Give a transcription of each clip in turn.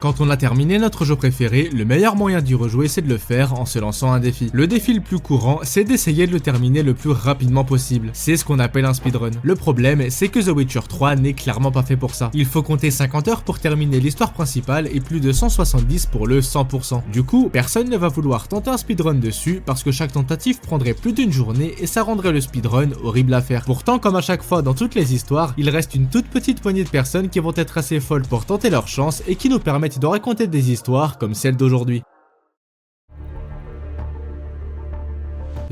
Quand on a terminé notre jeu préféré, le meilleur moyen d'y rejouer c'est de le faire en se lançant un défi. Le défi le plus courant, c'est d'essayer de le terminer le plus rapidement possible. C'est ce qu'on appelle un speedrun. Le problème, c'est que The Witcher 3 n'est clairement pas fait pour ça. Il faut compter 50 heures pour terminer l'histoire principale et plus de 170 pour le 100%. Du coup, personne ne va vouloir tenter un speedrun dessus parce que chaque tentative prendrait plus d'une journée et ça rendrait le speedrun horrible à faire. Pourtant, comme à chaque fois dans toutes les histoires, il reste une toute petite poignée de personnes qui vont être assez folles pour tenter leur chance et qui nous permettent de raconter des histoires comme celle d'aujourd'hui.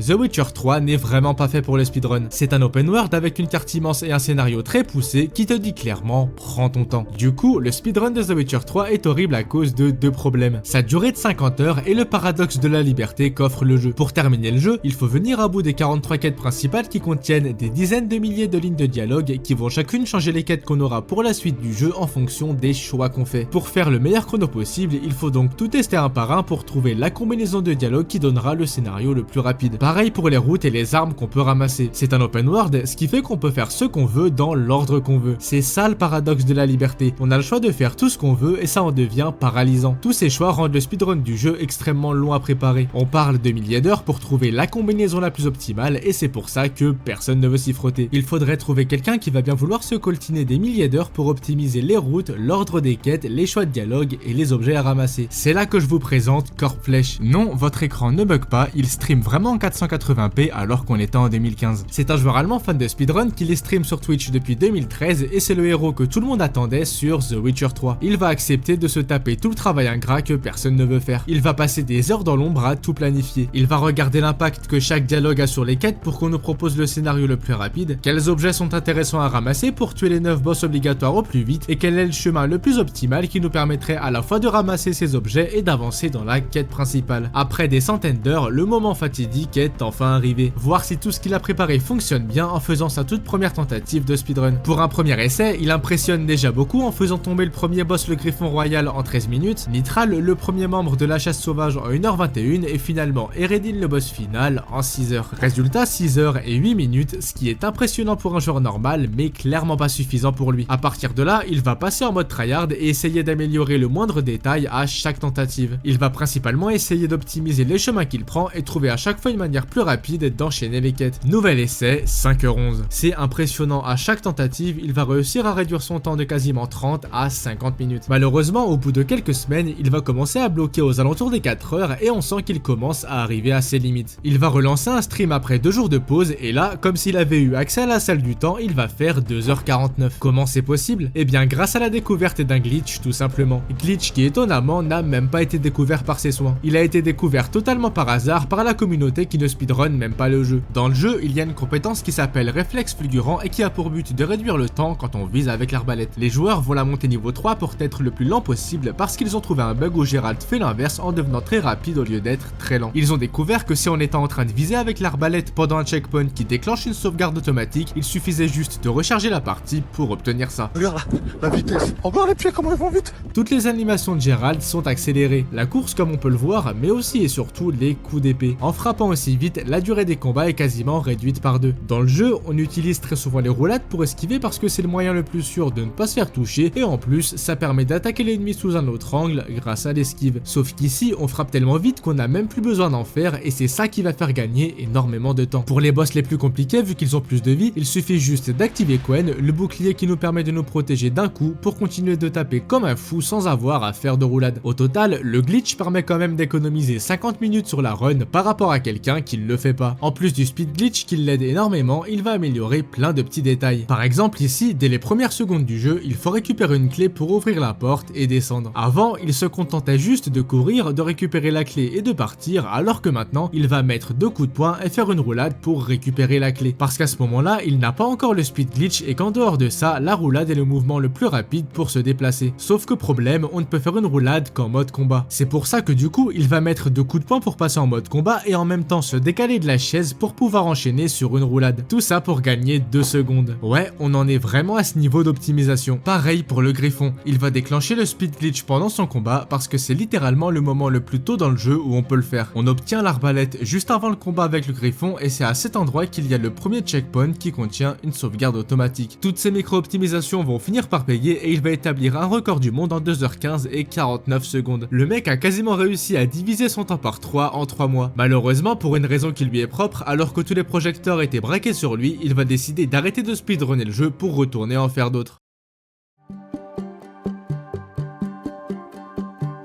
The Witcher 3 n'est vraiment pas fait pour le speedrun. C'est un open world avec une carte immense et un scénario très poussé qui te dit clairement prends ton temps. Du coup, le speedrun de The Witcher 3 est horrible à cause de deux problèmes. Sa durée de 50 heures et le paradoxe de la liberté qu'offre le jeu. Pour terminer le jeu, il faut venir à bout des 43 quêtes principales qui contiennent des dizaines de milliers de lignes de dialogue qui vont chacune changer les quêtes qu'on aura pour la suite du jeu en fonction des choix qu'on fait. Pour faire le meilleur chrono possible, il faut donc tout tester un par un pour trouver la combinaison de dialogue qui donnera le scénario le plus rapide. Pareil pour les routes et les armes qu'on peut ramasser. C'est un open world, ce qui fait qu'on peut faire ce qu'on veut dans l'ordre qu'on veut. C'est ça le paradoxe de la liberté. On a le choix de faire tout ce qu'on veut et ça en devient paralysant. Tous ces choix rendent le speedrun du jeu extrêmement long à préparer. On parle de milliers d'heures pour trouver la combinaison la plus optimale et c'est pour ça que personne ne veut s'y frotter. Il faudrait trouver quelqu'un qui va bien vouloir se coltiner des milliers d'heures pour optimiser les routes, l'ordre des quêtes, les choix de dialogue et les objets à ramasser. C'est là que je vous présente Corpflesh. Non, votre écran ne bug pas, il stream vraiment en 480p alors qu'on était en 2015. C'est un joueur allemand fan de speedrun qui les stream sur Twitch depuis 2013 et c'est le héros que tout le monde attendait sur The Witcher 3. Il va accepter de se taper tout le travail ingrat que personne ne veut faire. Il va passer des heures dans l'ombre à tout planifier. Il va regarder l'impact que chaque dialogue a sur les quêtes pour qu'on nous propose le scénario le plus rapide, quels objets sont intéressants à ramasser pour tuer les 9 boss obligatoires au plus vite et quel est le chemin le plus optimal qui nous permettrait à la fois de ramasser ces objets et d'avancer dans la quête principale. Après des centaines d'heures, le moment fatidique est enfin arrivé. Voir si tout ce qu'il a préparé fonctionne bien en faisant sa toute première tentative de speedrun. Pour un premier essai, il impressionne déjà beaucoup en faisant tomber le premier boss le Griffon Royal en 13 minutes, Mithral le premier membre de la chasse sauvage en 1h21 et finalement Eredin le boss final en 6h. Résultat 6h et 8 minutes, ce qui est impressionnant pour un joueur normal mais clairement pas suffisant pour lui. À partir de là, il va passer en mode tryhard et essayer d'améliorer le moindre détail à chaque tentative. Il va principalement essayer d'optimiser les chemins qu'il prend et trouver à chaque fois une manière plus rapide d'enchaîner les quêtes. Nouvel essai, 5h11. C'est impressionnant, à chaque tentative, il va réussir à réduire son temps de quasiment 30 à 50 minutes. Malheureusement, au bout de quelques semaines, il va commencer à bloquer aux alentours des 4 heures et on sent qu'il commence à arriver à ses limites. Il va relancer un stream après 2 jours de pause et là, comme s'il avait eu accès à la salle du temps, il va faire 2h49. Comment c'est possible? Eh bien, grâce à la découverte d'un glitch, tout simplement. Glitch qui étonnamment n'a même pas été découvert par ses soins. Il a été découvert totalement par hasard par la communauté qui ne speedrun même pas le jeu. Dans le jeu, il y a une compétence qui s'appelle réflexe fulgurant et qui a pour but de réduire le temps quand on vise avec l'arbalète. Les joueurs vont la monter niveau 3 pour être le plus lent possible parce qu'ils ont trouvé un bug où Geralt fait l'inverse en devenant très rapide au lieu d'être très lent. Ils ont découvert que si on était en train de viser avec l'arbalète pendant un checkpoint qui déclenche une sauvegarde automatique, il suffisait juste de recharger la partie pour obtenir ça. Regarde la vitesse, regarde les pieds comment ils vont vite. Toutes les animations de Geralt sont accélérées, la course comme on peut le voir, mais aussi et surtout les coups d'épée. En frappant aussi vite, la durée des combats est quasiment réduite par 2. Dans le jeu, on utilise très souvent les roulades pour esquiver parce que c'est le moyen le plus sûr de ne pas se faire toucher et en plus, ça permet d'attaquer l'ennemi sous un autre angle grâce à l'esquive. Sauf qu'ici, on frappe tellement vite qu'on n'a même plus besoin d'en faire et c'est ça qui va faire gagner énormément de temps. Pour les boss les plus compliqués, vu qu'ils ont plus de vie, il suffit juste d'activer Quen, le bouclier qui nous permet de nous protéger d'un coup pour continuer de taper comme un fou sans avoir à faire de roulade. Au total, le glitch permet quand même d'économiser 50 minutes sur la run par rapport à quelqu'un qui ne le fait pas. En plus du speed glitch qui l'aide énormément, il va améliorer plein de petits détails. Par exemple ici, dès les premières secondes du jeu, il faut récupérer une clé pour ouvrir la porte et descendre. Avant, il se contentait juste de courir, de récupérer la clé et de partir, alors que maintenant, il va mettre 2 coups de poing et faire une roulade pour récupérer la clé. Parce qu'à ce moment-là, il n'a pas encore le speed glitch et qu'en dehors de ça, la roulade est le mouvement le plus rapide pour se déplacer. Sauf que problème, on ne peut faire une roulade qu'en mode combat. C'est pour ça que du coup, il va mettre 2 coups de poing pour passer en mode combat et en même temps se décaler de la chaise pour pouvoir enchaîner sur une roulade. Tout ça pour gagner 2 secondes. Ouais, on en est vraiment à ce niveau d'optimisation. Pareil pour le Griffon, il va déclencher le speed glitch pendant son combat parce que c'est littéralement le moment le plus tôt dans le jeu où on peut le faire. On obtient l'arbalète juste avant le combat avec le Griffon et c'est à cet endroit qu'il y a le premier checkpoint qui contient une sauvegarde automatique. Toutes ces micro-optimisations vont finir par payer et il va établir un record du monde en 2h15 et 49 secondes. Le mec a quasiment réussi à diviser son temps par 3 en 3 mois. Malheureusement, pour une raison qui lui est propre, alors que tous les projecteurs étaient braqués sur lui, il va décider d'arrêter de speedrunner le jeu pour retourner en faire d'autres.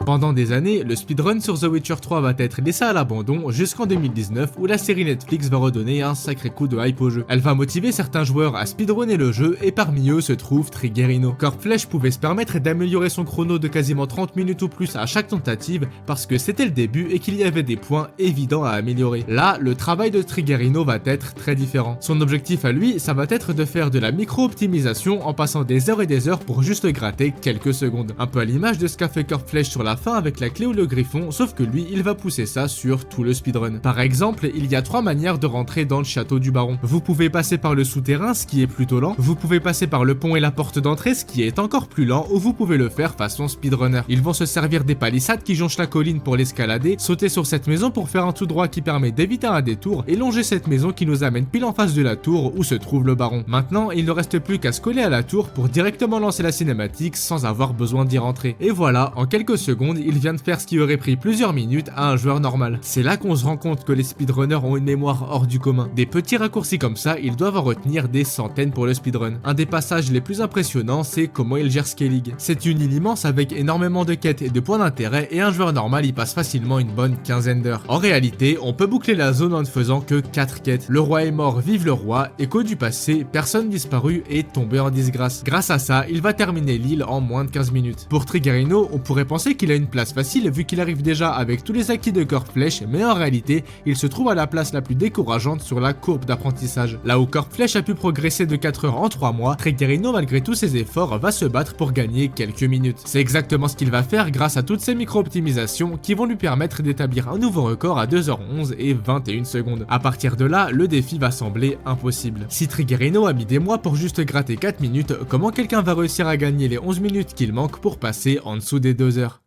Pendant des années, le speedrun sur The Witcher 3 va être laissé à l'abandon jusqu'en 2019 où la série Netflix va redonner un sacré coup de hype au jeu. Elle va motiver certains joueurs à speedrunner le jeu et parmi eux se trouve Triggerino. Corpflesh pouvait se permettre d'améliorer son chrono de quasiment 30 minutes ou plus à chaque tentative parce que c'était le début et qu'il y avait des points évidents à améliorer. Là, le travail de Triggerino va être très différent. Son objectif à lui, ça va être de faire de la micro-optimisation en passant des heures et des heures pour juste gratter quelques secondes. Un peu à l'image de ce qu'a fait Corpflesh sur la fin avec la clé ou le Griffon, sauf que lui il va pousser ça sur tout le speedrun. Par exemple, il y a 3 manières de rentrer dans le château du baron. Vous pouvez passer par le souterrain, ce qui est plutôt lent, vous pouvez passer par le pont et la porte d'entrée, ce qui est encore plus lent, ou vous pouvez le faire façon speedrunner. Ils vont se servir des palissades qui jonchent la colline pour l'escalader, sauter sur cette maison pour faire un tout droit qui permet d'éviter un détour, et longer cette maison qui nous amène pile en face de la tour où se trouve le baron. Maintenant, il ne reste plus qu'à se coller à la tour pour directement lancer la cinématique sans avoir besoin d'y rentrer. Et voilà, en quelques secondes, il vient de faire ce qui aurait pris plusieurs minutes à un joueur normal. C'est là qu'on se rend compte que les speedrunners ont une mémoire hors du commun. Des petits raccourcis comme ça, ils doivent en retenir des centaines pour le speedrun. Un des passages les plus impressionnants, c'est comment il gère Skellig. C'est une île immense avec énormément de quêtes et de points d'intérêt et un joueur normal y passe facilement une bonne quinzaine d'heures. En réalité, on peut boucler la zone en ne faisant que 4 quêtes. Le roi est mort, vive le roi, écho du passé, personne disparue et tombé en disgrâce. Grâce à ça, il va terminer l'île en moins de 15 minutes. Pour Triggerino, on pourrait penser qu'il a une place facile vu qu'il arrive déjà avec tous les acquis de Corpflesh, mais en réalité, il se trouve à la place la plus décourageante sur la courbe d'apprentissage. Là où Corpflesh a pu progresser de 4 heures en 3 mois, Triggerino, malgré tous ses efforts, va se battre pour gagner quelques minutes. C'est exactement ce qu'il va faire grâce à toutes ces micro-optimisations qui vont lui permettre d'établir un nouveau record à 2h11 et 21 secondes. À partir de là, le défi va sembler impossible. Si Triggerino a mis des mois pour juste gratter 4 minutes, comment quelqu'un va réussir à gagner les 11 minutes qu'il manque pour passer en dessous des 2 heures?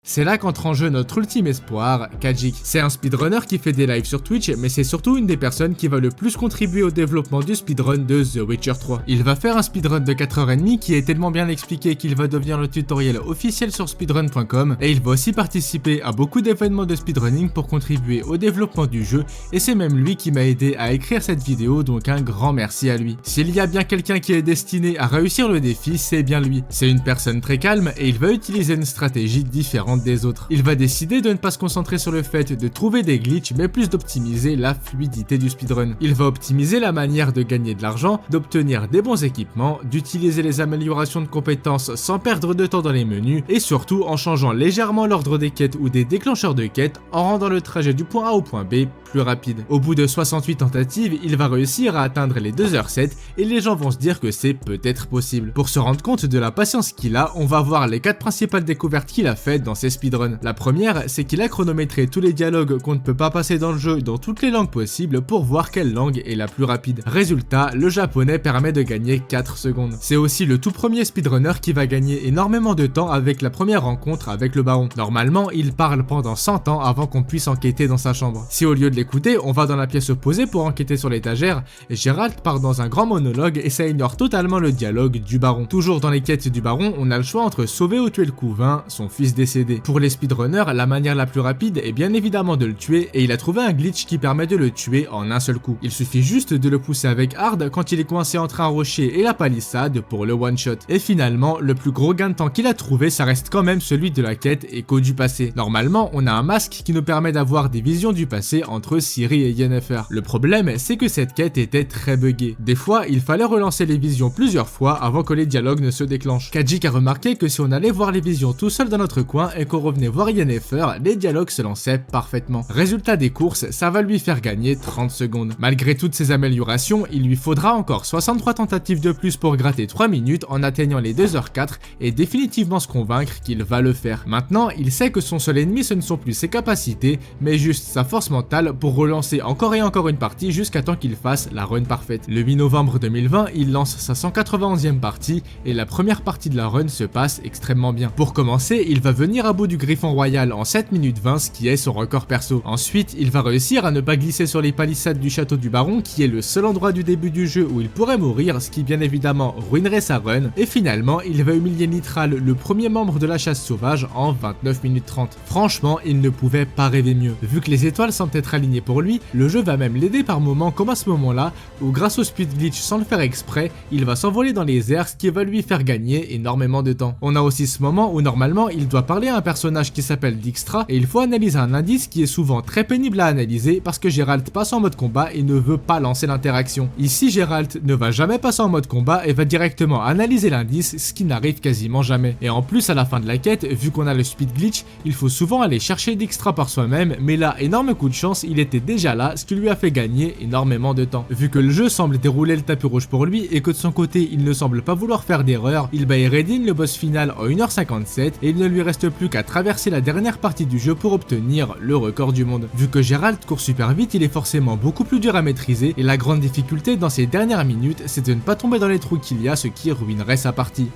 C'est là qu'entre en jeu notre ultime espoir, Khajiit. C'est un speedrunner qui fait des lives sur Twitch, mais c'est surtout une des personnes qui va le plus contribuer au développement du speedrun de The Witcher 3. Il va faire un speedrun de 4h30 qui est tellement bien expliqué qu'il va devenir le tutoriel officiel sur speedrun.com, et il va aussi participer à beaucoup d'événements de speedrunning pour contribuer au développement du jeu, et c'est même lui qui m'a aidé à écrire cette vidéo, donc un grand merci à lui. S'il y a bien quelqu'un qui est destiné à réussir le défi, c'est bien lui. C'est une personne très calme et il va utiliser une stratégie différente des autres. Il va décider de ne pas se concentrer sur le fait de trouver des glitches, mais plus d'optimiser la fluidité du speedrun. Il va optimiser la manière de gagner de l'argent, d'obtenir des bons équipements, d'utiliser les améliorations de compétences sans perdre de temps dans les menus, et surtout en changeant légèrement l'ordre des quêtes ou des déclencheurs de quêtes, en rendant le trajet du point A au point B plus rapide. Au bout de 68 tentatives, il va réussir à atteindre les 2h07 et les gens vont se dire que c'est peut-être possible. Pour se rendre compte de la patience qu'il a, on va voir les 4 principales découvertes qu'il a faites dans ses speedruns. La première, c'est qu'il a chronométré tous les dialogues qu'on ne peut pas passer dans le jeu dans toutes les langues possibles pour voir quelle langue est la plus rapide. Résultat, le japonais permet de gagner 4 secondes. C'est aussi le tout premier speedrunner qui va gagner énormément de temps avec la première rencontre avec le baron. Normalement, il parle pendant 100 ans avant qu'on puisse enquêter dans sa chambre. Si au lieu de l'écouter, on va dans la pièce opposée pour enquêter sur l'étagère, Geralt part dans un grand monologue et ça ignore totalement le dialogue du baron. Toujours dans les quêtes du baron, on a le choix entre sauver ou tuer le couvain, son fils décédé. Pour les speedrunners, la manière la plus rapide est bien évidemment de le tuer et il a trouvé un glitch qui permet de le tuer en un seul coup. Il suffit juste de le pousser avec hard quand il est coincé entre un rocher et la palissade pour le one shot. Et finalement, le plus gros gain de temps qu'il a trouvé, ça reste quand même celui de la quête Écho du passé. Normalement, on a un masque qui nous permet d'avoir des visions du passé entre Ciri et Yennefer. Le problème, c'est que cette quête était très buggée. Des fois, il fallait relancer les visions plusieurs fois avant que les dialogues ne se déclenchent. Khajiit a remarqué que si on allait voir les visions tout seul dans notre coin, et qu'on revenait voir Yennefer, les dialogues se lançaient parfaitement. Résultat des courses, ça va lui faire gagner 30 secondes. Malgré toutes ces améliorations, il lui faudra encore 63 tentatives de plus pour gratter 3 minutes en atteignant les 2h04 et définitivement se convaincre qu'il va le faire. Maintenant, il sait que son seul ennemi ce ne sont plus ses capacités, mais juste sa force mentale pour relancer encore et encore une partie jusqu'à temps qu'il fasse la run parfaite. Le 8 novembre 2020, il lance sa 191e partie et la première partie de la run se passe extrêmement bien. Pour commencer, il va venir à bout du Griffon Royal en 7 minutes 20, ce qui est son record perso. Ensuite, il va réussir à ne pas glisser sur les palissades du château du baron, qui est le seul endroit du début du jeu où il pourrait mourir, ce qui bien évidemment ruinerait sa run. Et finalement, il va humilier Nitral, le premier membre de la chasse sauvage, en 29 minutes 30. Franchement, il ne pouvait pas rêver mieux. Vu que les étoiles semblent être alignées pour lui, le jeu va même l'aider par moments comme à ce moment-là, où grâce au speed glitch sans le faire exprès, il va s'envoler dans les airs, ce qui va lui faire gagner énormément de temps. On a aussi ce moment où normalement il doit parler à un personnage qui s'appelle Dijkstra et il faut analyser un indice qui est souvent très pénible à analyser parce que Geralt passe en mode combat et ne veut pas lancer l'interaction. Ici Geralt ne va jamais passer en mode combat et va directement analyser l'indice, ce qui n'arrive quasiment jamais. Et en plus à la fin de la quête, vu qu'on a le speed glitch, il faut souvent aller chercher Dijkstra par soi-même, mais là énorme coup de chance, il était déjà là, ce qui lui a fait gagner énormément de temps. Vu que le jeu semble dérouler le tapis rouge pour lui et que de son côté il ne semble pas vouloir faire d'erreur, il bat Eredin le boss final en 1h57 et il ne lui reste plus qu'à traverser la dernière partie du jeu pour obtenir le record du monde. Vu que Geralt court super vite, il est forcément beaucoup plus dur à maîtriser et la grande difficulté dans ces dernières minutes, c'est de ne pas tomber dans les trous qu'il y a, ce qui ruinerait sa partie.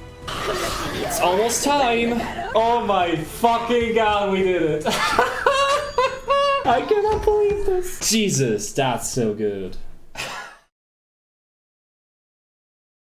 It's almost time. Oh my fucking god, we did it. I cannot believe this. Jesus, that's so good.